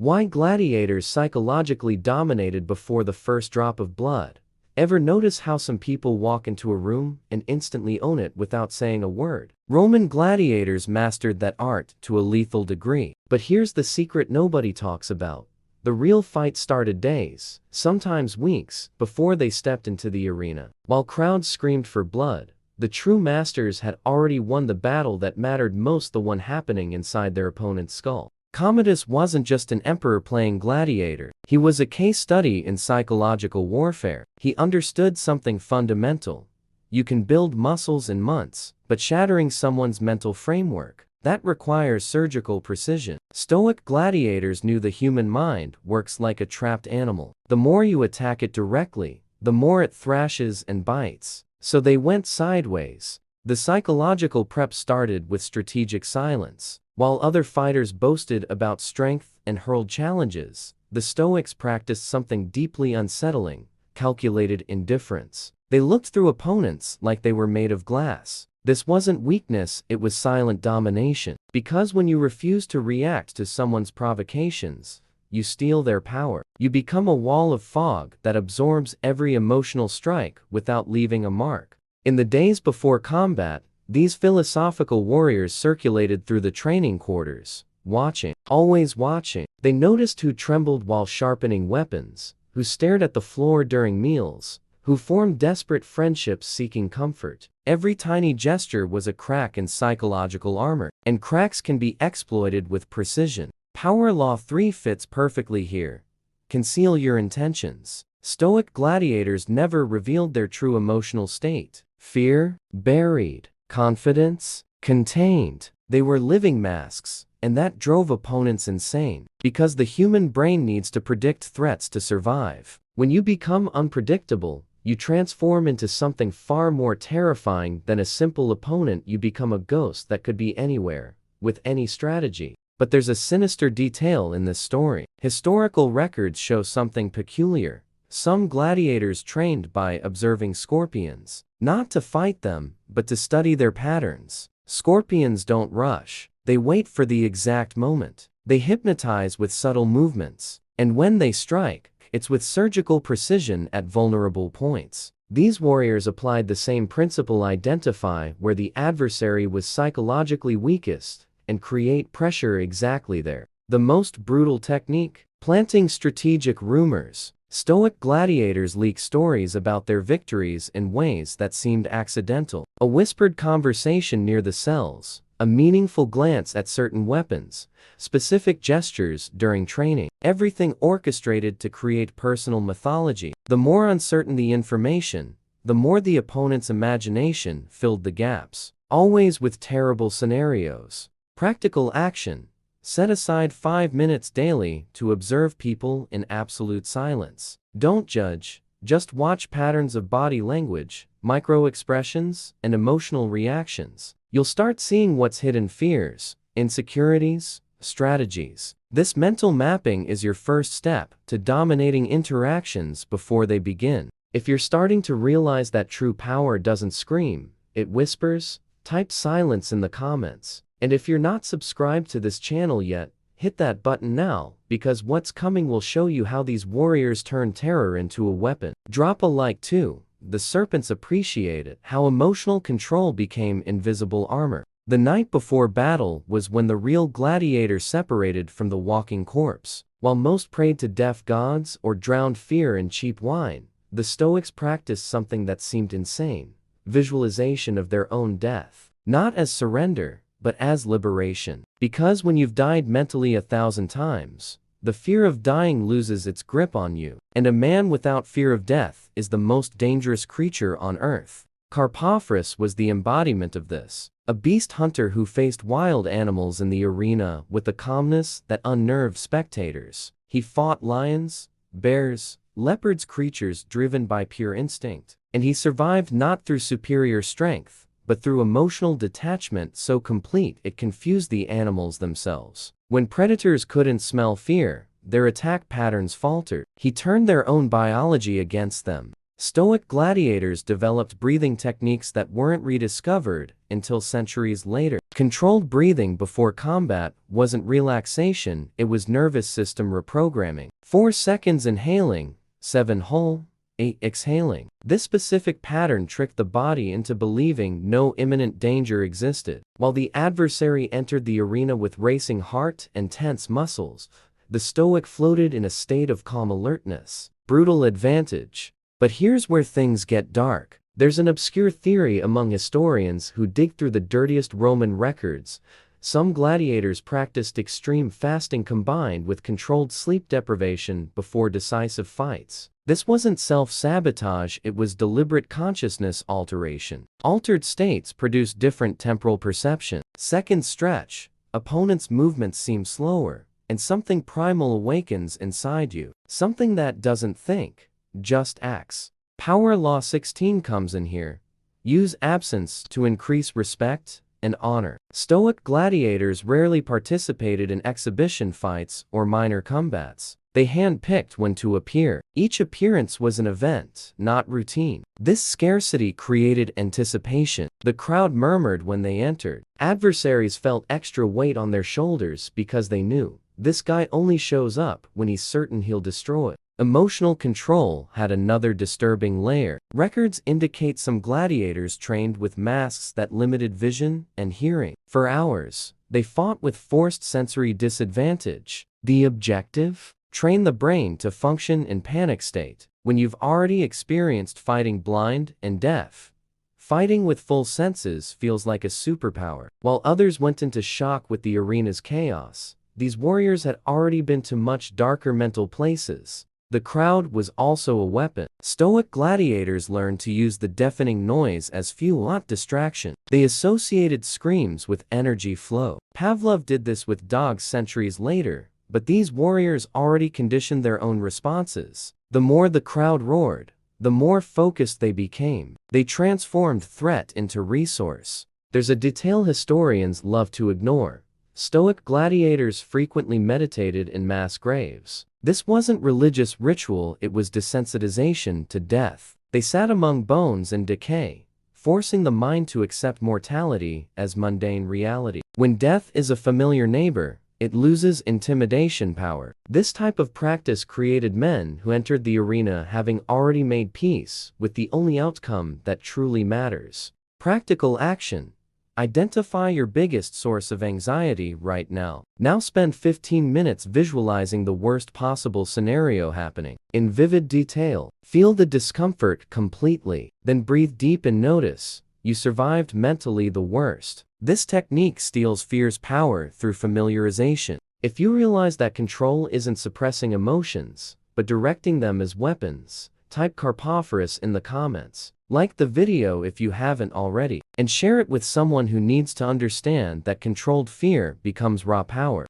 Why gladiators psychologically dominated before the first drop of blood. Ever notice how some people walk into a room and instantly own it without saying a word? Roman gladiators mastered that art to a lethal degree. But here's the secret nobody talks about. The real fight started days, sometimes weeks, before they stepped into the arena. While crowds screamed for blood, the true masters had already won the battle that mattered most, the one happening inside their opponent's skull. Commodus wasn't just an emperor playing gladiator. He was a case study in psychological warfare. He understood something fundamental. You can build muscles in months, but shattering someone's mental framework, that requires surgical precision. Stoic gladiators knew the human mind works like a trapped animal. The more you attack it directly, the more it thrashes and bites. So they went sideways. The psychological prep started with strategic silence. While other fighters boasted about strength and hurled challenges, the Stoics practiced something deeply unsettling: calculated indifference. They looked through opponents like they were made of glass. This wasn't weakness, it was silent domination. Because when you refuse to react to someone's provocations, you steal their power. You become a wall of fog that absorbs every emotional strike without leaving a mark. In the days before combat, these philosophical warriors circulated through the training quarters, watching, always watching. They noticed who trembled while sharpening weapons, who stared at the floor during meals, who formed desperate friendships seeking comfort. Every tiny gesture was a crack in psychological armor, and cracks can be exploited with precision. Power Law 3 fits perfectly here. Conceal your intentions. Stoic gladiators never revealed their true emotional state. Fear, buried. Confidence, contained. They were living masks, and that drove opponents insane. Because the human brain needs to predict threats to survive. When you become unpredictable, you transform into something far more terrifying than a simple opponent. You become a ghost that could be anywhere, with any strategy. But there's a sinister detail in this story. Historical records show something peculiar. Some gladiators trained by observing scorpions, not to fight them, but to study their patterns. Scorpions don't rush. They wait for the exact moment. They hypnotize with subtle movements. And when they strike, it's with surgical precision at vulnerable points. These warriors applied the same principle: identify where the adversary was psychologically weakest, and create pressure exactly there. The most brutal technique? Planting strategic rumors. Stoic gladiators leak stories about their victories in ways that seemed accidental. A whispered conversation near the cells, a meaningful glance at certain weapons, specific gestures during training. Everything orchestrated to create personal mythology. The more uncertain the information, the more the opponent's imagination filled the gaps. Always with terrible scenarios. Practical action. Set aside 5 minutes daily to observe people in absolute silence. Don't judge, just watch patterns of body language, micro-expressions, and emotional reactions. You'll start seeing what's hidden: fears, insecurities, strategies. This mental mapping is your first step to dominating interactions before they begin. If you're starting to realize that true power doesn't scream, it whispers, type silence in the comments. And if you're not subscribed to this channel yet, hit that button now, because what's coming will show you how these warriors turn terror into a weapon. Drop a like too. The Serpents appreciated how emotional control became invisible armor. The night before battle was when the real gladiator separated from the walking corpse. While most prayed to deaf gods or drowned fear in cheap wine, the Stoics practiced something that seemed insane: visualization of their own death. Not as surrender, but as liberation. Because when you've died mentally 1,000 times, the fear of dying loses its grip on you. And a man without fear of death is the most dangerous creature on earth. Carpophorus was the embodiment of this. A beast hunter who faced wild animals in the arena with a calmness that unnerved spectators. He fought lions, bears, leopards, creatures driven by pure instinct. And he survived not through superior strength, but through emotional detachment so complete it confused the animals themselves. When predators couldn't smell fear, their attack patterns faltered. He turned their own biology against them. Stoic gladiators developed breathing techniques that weren't rediscovered until centuries later. Controlled breathing before combat wasn't relaxation, it was nervous system reprogramming. 4 seconds inhaling, 7 hold, 8 exhaling. This specific pattern tricked the body into believing no imminent danger existed. While the adversary entered the arena with racing heart and tense muscles, the Stoic floated in a state of calm alertness. Brutal advantage. But here's where things get dark. There's an obscure theory among historians who dig through the dirtiest Roman records. Some gladiators practiced extreme fasting combined with controlled sleep deprivation before decisive fights. This wasn't self-sabotage, it was deliberate consciousness alteration. Altered states produce different temporal perception. Second stretch, opponent's movements seem slower, and something primal awakens inside you. Something that doesn't think, just acts. Power Law 16 comes in here. Use absence to increase respect and honor. Stoic gladiators rarely participated in exhibition fights or minor combats. They hand-picked when to appear. Each appearance was an event, not routine. This scarcity created anticipation. The crowd murmured when they entered. Adversaries felt extra weight on their shoulders because they knew, this guy only shows up when he's certain he'll destroy. Emotional control had another disturbing layer. Records indicate some gladiators trained with masks that limited vision and hearing. For hours, they fought with forced sensory disadvantage. The objective? Train the brain to function in panic state. When you've already experienced fighting blind and deaf, fighting with full senses feels like a superpower. While others went into shock with the arena's chaos, these warriors had already been to much darker mental places. The crowd was also a weapon. Stoic gladiators learned to use the deafening noise as fuel, not distraction. They associated screams with energy flow. Pavlov did this with dogs centuries later, but these warriors already conditioned their own responses. The more the crowd roared, the more focused they became. They transformed threat into resource. There's a detail historians love to ignore. Stoic gladiators frequently meditated in mass graves. This wasn't religious ritual, it was desensitization to death. They sat among bones and decay, forcing the mind to accept mortality as mundane reality. When death is a familiar neighbor, it loses intimidation power. This type of practice created men who entered the arena having already made peace with the only outcome that truly matters. Practical action. Identify your biggest source of anxiety right now. Now spend 15 minutes visualizing the worst possible scenario happening. In vivid detail, feel the discomfort completely. Then breathe deep and notice, you survived mentally the worst. This technique steals fear's power through familiarization. If you realize that control isn't suppressing emotions, but directing them as weapons, type Carpophorus in the comments. Like the video if you haven't already, and share it with someone who needs to understand that controlled fear becomes raw power.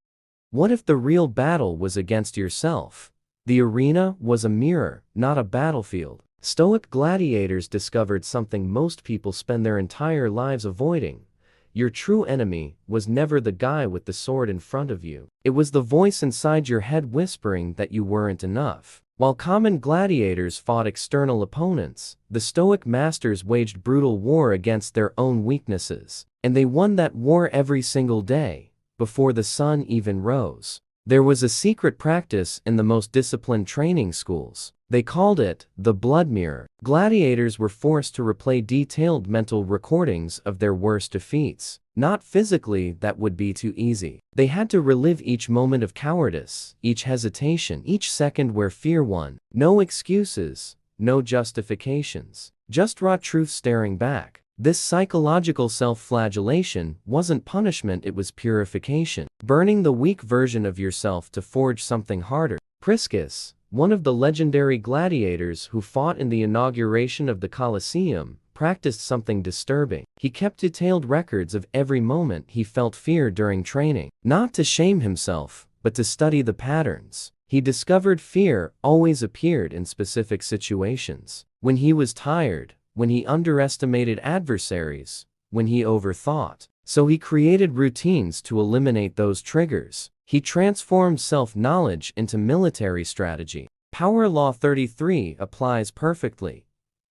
What if the real battle was against yourself? The arena was a mirror, not a battlefield. Stoic gladiators discovered something most people spend their entire lives avoiding. Your true enemy was never the guy with the sword in front of you. It was the voice inside your head whispering that you weren't enough. While common gladiators fought external opponents, the Stoic masters waged brutal war against their own weaknesses. And they won that war every single day, before the sun even rose. There was a secret practice in the most disciplined training schools. They called it the blood mirror. Gladiators were forced to replay detailed mental recordings of their worst defeats. Not physically, that would be too easy. They had to relive each moment of cowardice, each hesitation, each second where fear won. No excuses, no justifications, just raw truth staring back. This psychological self-flagellation wasn't punishment, it was purification. Burning the weak version of yourself to forge something harder. Priscus, one of the legendary gladiators who fought in the inauguration of the Colosseum, practiced something disturbing. He kept detailed records of every moment he felt fear during training. Not to shame himself, but to study the patterns. He discovered fear always appeared in specific situations. When he was tired, when he underestimated adversaries, when he overthought. So he created routines to eliminate those triggers. He transformed self-knowledge into military strategy. Power Law 33 applies perfectly.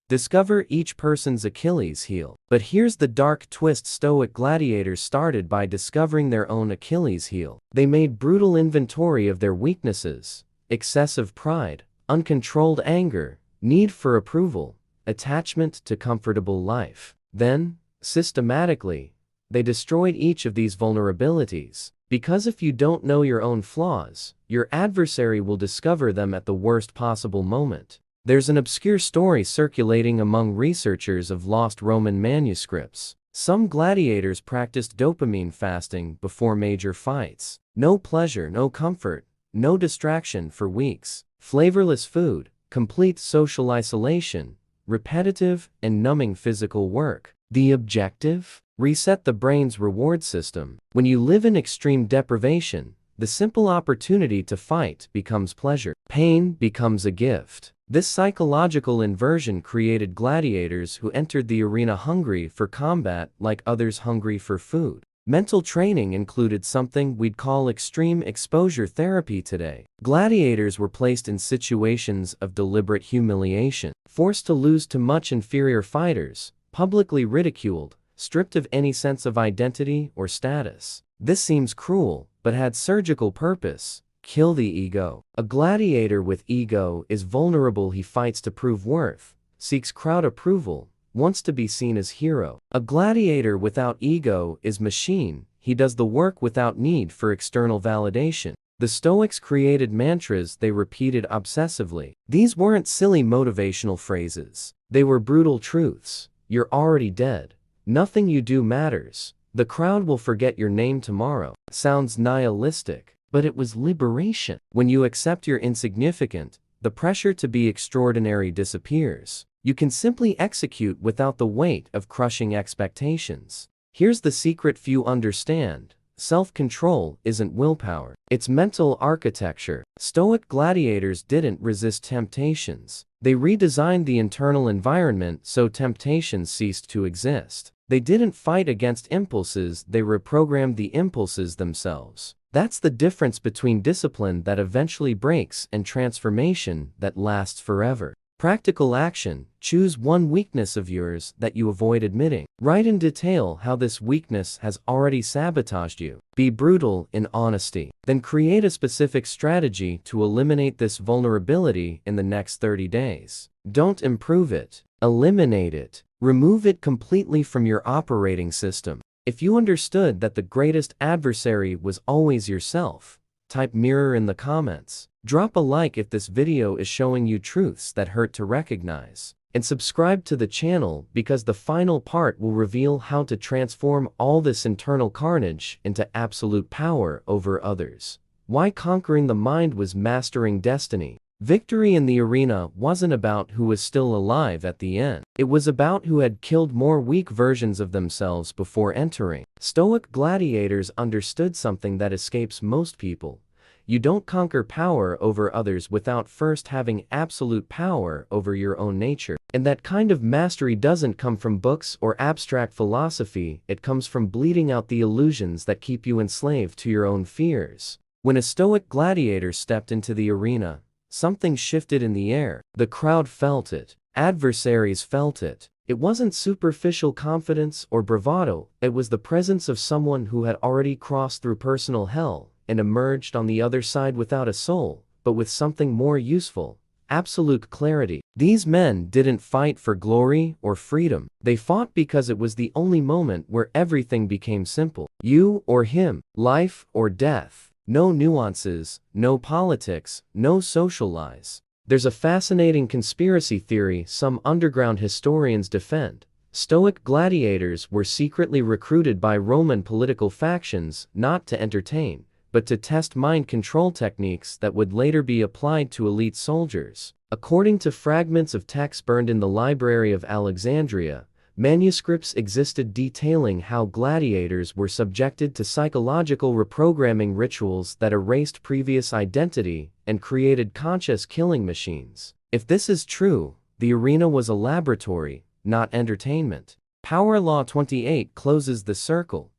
Discover each person's Achilles heel. But here's the dark twist: Stoic gladiators started by discovering their own Achilles heel. They made brutal inventory of their weaknesses: excessive pride, uncontrolled anger, need for approval, attachment to comfortable life. Then, systematically, they destroyed each of these vulnerabilities. Because if you don't know your own flaws, your adversary will discover them at the worst possible moment. There's an obscure story circulating among researchers of lost Roman manuscripts. Some gladiators practiced dopamine fasting before major fights. No pleasure, no comfort, no distraction for weeks. Flavorless food, complete social isolation, repetitive and numbing physical work. The objective? Reset the brain's reward system. When you live in extreme deprivation, the simple opportunity to fight becomes pleasure. Pain becomes a gift. This psychological inversion created gladiators who entered the arena hungry for combat like others hungry for food. Mental training included something we'd call extreme exposure therapy today. Gladiators were placed in situations of deliberate humiliation, forced to lose to much inferior fighters, publicly ridiculed, stripped of any sense of identity or status. This seems cruel, but had surgical purpose: kill the ego. A gladiator with ego is vulnerable. He fights to prove worth, seeks crowd approval, wants to be seen as hero. A gladiator without ego is machine. He does the work without need for external validation. The Stoics created mantras they repeated obsessively. These weren't silly motivational phrases. They were brutal truths. You're already dead. Nothing you do matters. The crowd will forget your name tomorrow. Sounds nihilistic, but it was liberation. When you accept you're insignificant, the pressure to be extraordinary disappears. You can simply execute without the weight of crushing expectations. Here's the secret few understand: self-control isn't willpower, it's mental architecture. Stoic gladiators didn't resist temptations. They redesigned the internal environment so temptations ceased to exist. They didn't fight against impulses, they reprogrammed the impulses themselves. That's the difference between discipline that eventually breaks and transformation that lasts forever. Practical action: choose one weakness of yours that you avoid admitting. Write in detail how this weakness has already sabotaged you. Be brutal in honesty. Then create a specific strategy to eliminate this vulnerability in the next 30 days. Don't improve it. Eliminate it. Remove it completely from your operating system. If you understood that the greatest adversary was always yourself, type mirror in the comments. Drop a like if this video is showing you truths that hurt to recognize. And subscribe to the channel because the final part will reveal how to transform all this internal carnage into absolute power over others. Why conquering the mind was mastering destiny. Victory in the arena wasn't about who was still alive at the end. It was about who had killed more weak versions of themselves before entering. Stoic gladiators understood something that escapes most people. You don't conquer power over others without first having absolute power over your own nature. And that kind of mastery doesn't come from books or abstract philosophy, it comes from bleeding out the illusions that keep you enslaved to your own fears. When a Stoic gladiator stepped into the arena, something shifted in the air. The crowd felt it. Adversaries felt it. It wasn't superficial confidence or bravado, it was the presence of someone who had already crossed through personal hell and emerged on the other side without a soul, but with something more useful: absolute clarity. These men didn't fight for glory or freedom. They fought because it was the only moment where everything became simple. You or him, life or death. No nuances, no politics, no social lies. There's a fascinating conspiracy theory some underground historians defend. Stoic gladiators were secretly recruited by Roman political factions not to entertain, but to test mind control techniques that would later be applied to elite soldiers. According to fragments of text burned in the Library of Alexandria, manuscripts existed detailing how gladiators were subjected to psychological reprogramming rituals that erased previous identity and created conscious killing machines. If this is true, the arena was a laboratory, not entertainment. Power Law 28 closes the circle.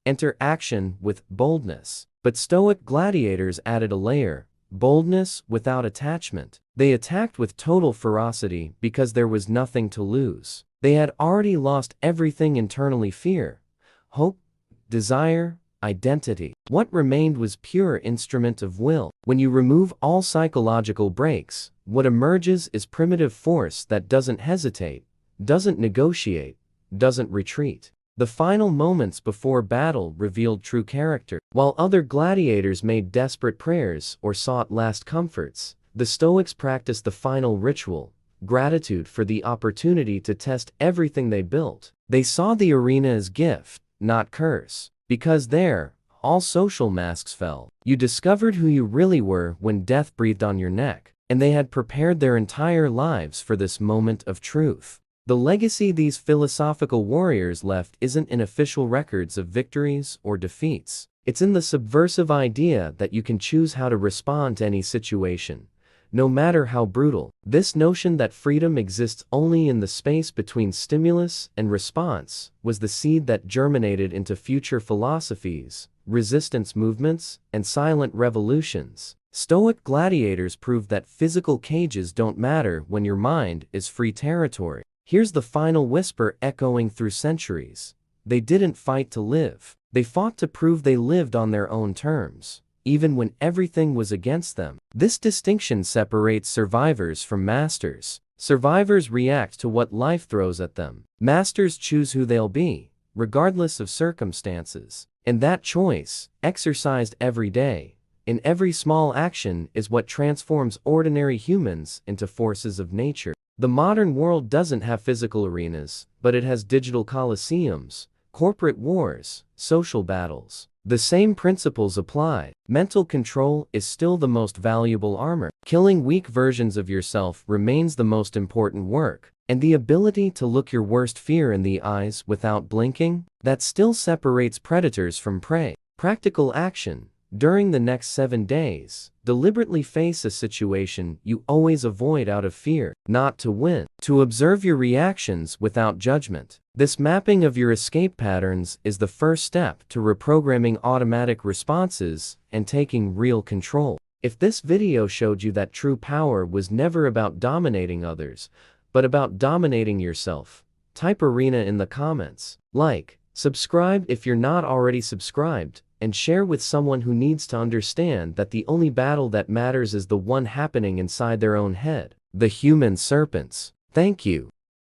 Enter action with boldness. But Stoic gladiators added a layer: boldness without attachment. They attacked with total ferocity because there was nothing to lose. They had already lost everything internally: fear, hope, desire, identity. What remained was pure instrument of will. When you remove all psychological brakes, what emerges is primitive force that doesn't hesitate, doesn't negotiate, doesn't retreat. The final moments before battle revealed true character. While other gladiators made desperate prayers or sought last comforts, the Stoics practiced the final ritual: gratitude for the opportunity to test everything they built. They saw the arena as gift, not curse. Because there, all social masks fell. You discovered who you really were when death breathed on your neck, and they had prepared their entire lives for this moment of truth. The legacy these philosophical warriors left isn't in official records of victories or defeats. It's in the subversive idea that you can choose how to respond to any situation, no matter how brutal. This notion that freedom exists only in the space between stimulus and response was the seed that germinated into future philosophies, resistance movements, and silent revolutions. Stoic gladiators proved that physical cages don't matter when your mind is free territory. Here's the final whisper echoing through centuries: they didn't fight to live. They fought to prove they lived on their own terms, even when everything was against them. This distinction separates survivors from masters. Survivors react to what life throws at them. Masters choose who they'll be, regardless of circumstances. And that choice, exercised every day, in every small action, is what transforms ordinary humans into forces of nature. The modern world doesn't have physical arenas, but it has digital coliseums, corporate wars, social battles. The same principles apply. Mental control is still the most valuable armor. Killing weak versions of yourself remains the most important work. And the ability to look your worst fear in the eyes without blinking, that still separates predators from prey. Practical action. During the next 7 days, deliberately face a situation you always avoid out of fear, not to win. To observe your reactions without judgment. This mapping of your escape patterns is the first step to reprogramming automatic responses and taking real control. If this video showed you that true power was never about dominating others, but about dominating yourself, type arena in the comments. Like, subscribe if you're not already subscribed, and share with someone who needs to understand that the only battle that matters is the one happening inside their own head. The human serpents. Thank you.